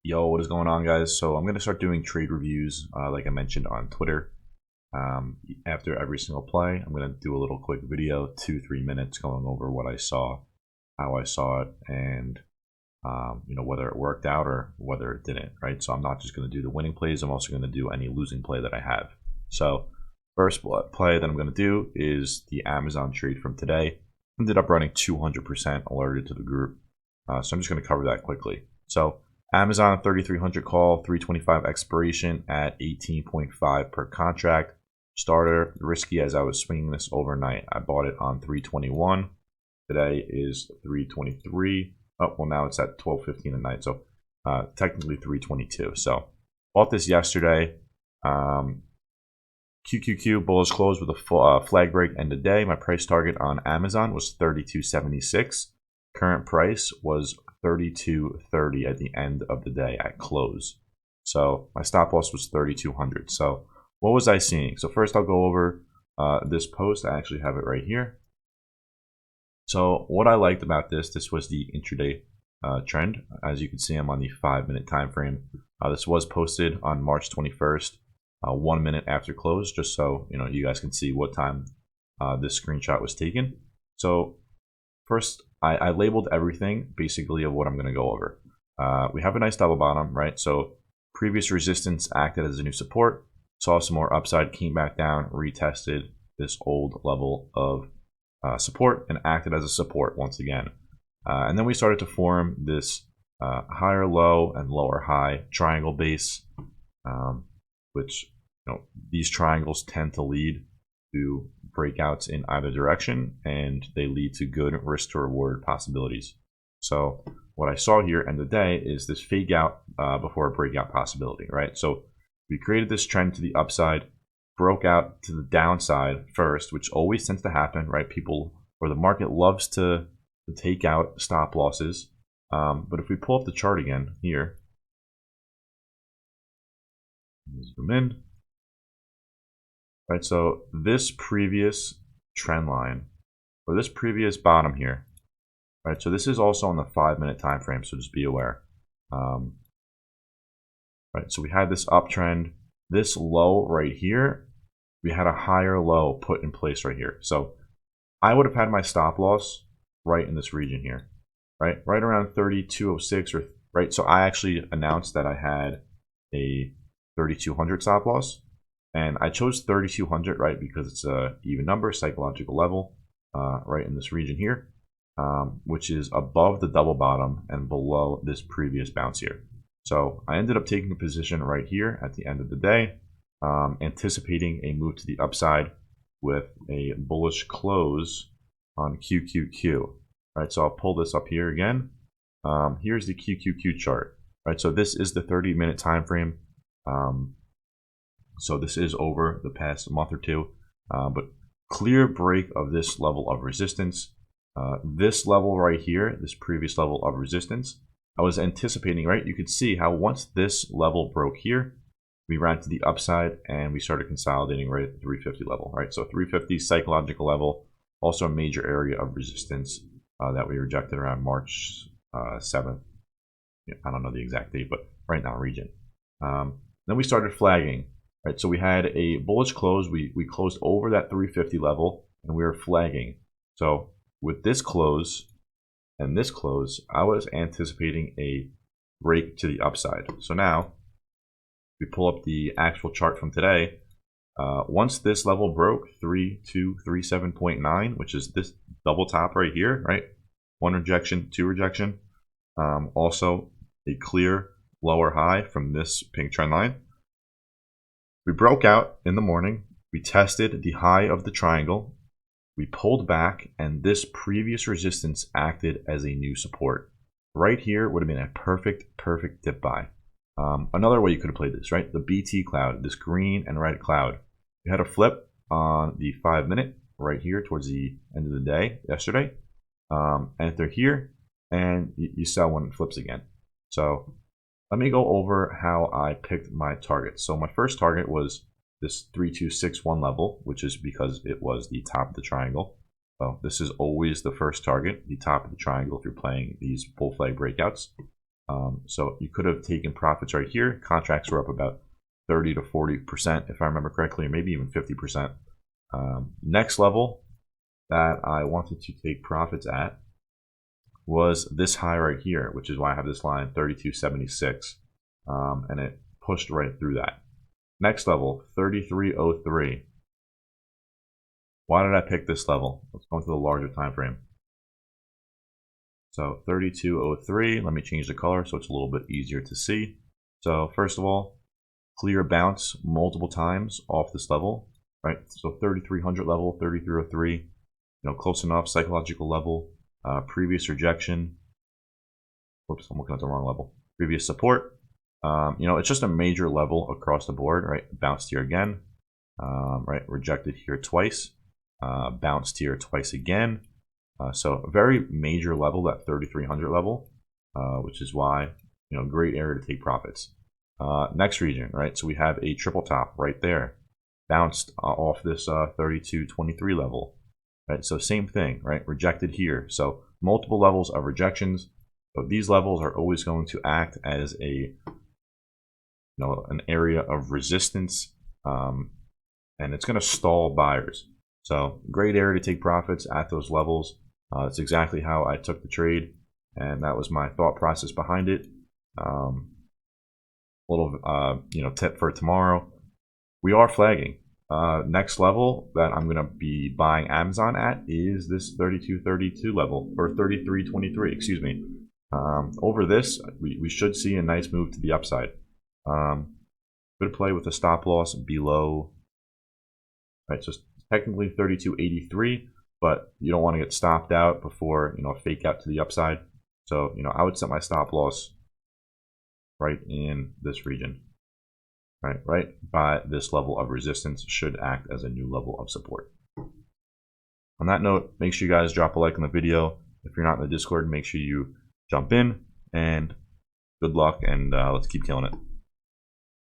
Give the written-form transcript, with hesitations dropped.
Yo, what is going on, guys? So I'm going to start doing trade reviews like I mentioned on Twitter. After every single play, I'm going to do a little quick video, 2-3 minutes, going over what I saw, how I saw it, and whether it worked out or whether it didn't, right? So I'm not just going to do the winning plays, I'm also going to do any losing play that I have. So first play that I'm going to do is the Amazon trade from today. Ended up running 200% alerted to the group. So I'm just going to cover that quickly. So Amazon 3300 call, 325 expiration at 18.5 per contract. Starter risky as I was swinging this overnight. I bought it on 321. Today is 323. Oh, well, now it's at 12:15 at night. So technically 322. So bought this yesterday. QQQ bullish close with a flag break end of day. My price target on Amazon was 32.76. Current price was 32.30 at the end of the day at close. So my stop loss was 3,200. So what was I seeing? So first I'll go over this post. I actually have it right here. So what I liked about this was the intraday trend. As you can see, I'm on the 5-minute time frame. This was posted on March 21st, 1 minute after close, just so you guys can see what time this screenshot was taken. So first, I labeled everything basically of what I'm going to go over. We have a nice double bottom, right? So previous resistance acted as a new support, saw some more upside, came back down, retested this old level of support and acted as a support once again. And then we started to form this higher low and lower high triangle base, which these triangles tend to lead to breakouts in either direction, and they lead to good risk to reward possibilities. So what I saw here end of the day is this fake out before a breakout possibility, right? So we created this trend to the upside, broke out to the downside first, which always tends to happen, right? People, or the market loves to take out stop losses. But if we pull up the chart again here, zoom in. Right, so this previous trend line, or this previous bottom here, right? So this is also on the 5-minute time frame, so just be aware. Right, so we had this uptrend, this low right here, we had a higher low put in place right here. So I would have had my stop loss right in this region here, right around 3206, or right. So I actually announced that I had a 3200 stop loss. And I chose 3200, right, because it's a even number, psychological level, right in this region here, which is above the double bottom and below this previous bounce here. So I ended up taking a position right here at the end of the day, anticipating a move to the upside with a bullish close on QQQ. Right, so I'll pull this up here again. Here's the QQQ chart. Right, so this is the 30-minute time frame. So this is over the past month or two, but clear break of this level of resistance. This level right here, this previous level of resistance, I was anticipating, right? You could see how once this level broke here, we ran to the upside and we started consolidating right at the 350 level, right? So 350 psychological level, also a major area of resistance that we rejected around March 7th. I don't know the exact date, but right now region. Then we started flagging. Right, so we had a bullish close. We closed over that 350 level, and we were flagging. So with this close and this close, I was anticipating a break to the upside. So now we pull up the actual chart from today. Once this level broke 3237.9, which is this double top right here, right? 1 rejection, 2 rejection. Also a clear lower high from this pink trend line. We broke out in the morning, we tested the high of the triangle, we pulled back, and this previous resistance acted as a new support. Right here would have been a perfect dip buy. Another way you could have played this, right? The BT cloud, this green and red cloud. We had a flip on the 5-minute right here towards the end of the day yesterday. Enter here, and you sell when it flips again. So let me go over how I picked my targets. So my first target was this 3261 level, which is because it was the top of the triangle. So this is always the first target, the top of the triangle if you're playing these bull flag breakouts. So you could have taken profits right here. Contracts were up about 30 to 40%, if I remember correctly, or maybe even 50%. Next level that I wanted to take profits at was this high right here, which is why I have this line 32.76, and it pushed right through that. Next level, 33.03. Why did I pick this level? Let's go into the larger time frame. So 32.03, let me change the color so it's a little bit easier to see. So first of all, clear bounce multiple times off this level, right? So 3300 level, 3303, close enough, psychological level, previous rejection. Whoops, I'm looking at the wrong level. Previous support. It's just a major level across the board, right? Bounced here again, right? Rejected here twice, bounced here twice again. So a very major level, that 3300 level, which is why, great area to take profits. Next region, right? So we have a triple top right there, bounced off this 3223 level, right? So same thing, right? Rejected here. So multiple levels of rejections. So these levels are always going to act as a, an area of resistance, and it's going to stall buyers. So great area to take profits at those levels. That's exactly how I took the trade, and that was my thought process behind it. Little tip for tomorrow: we are flagging. Next level that I'm going to be buying Amazon at is this 32.32 level, or 33.23, excuse me. Over this, we should see a nice move to the upside. Good play with a stop loss below, right? So technically 32.83, but you don't want to get stopped out before, fake out to the upside. So, I would set my stop loss right in this region, right by this level of resistance. Should act as a new level of support. On that note, make sure you guys drop a like on the video. If you're not in the Discord, make sure you jump in, and good luck, and let's keep killing it.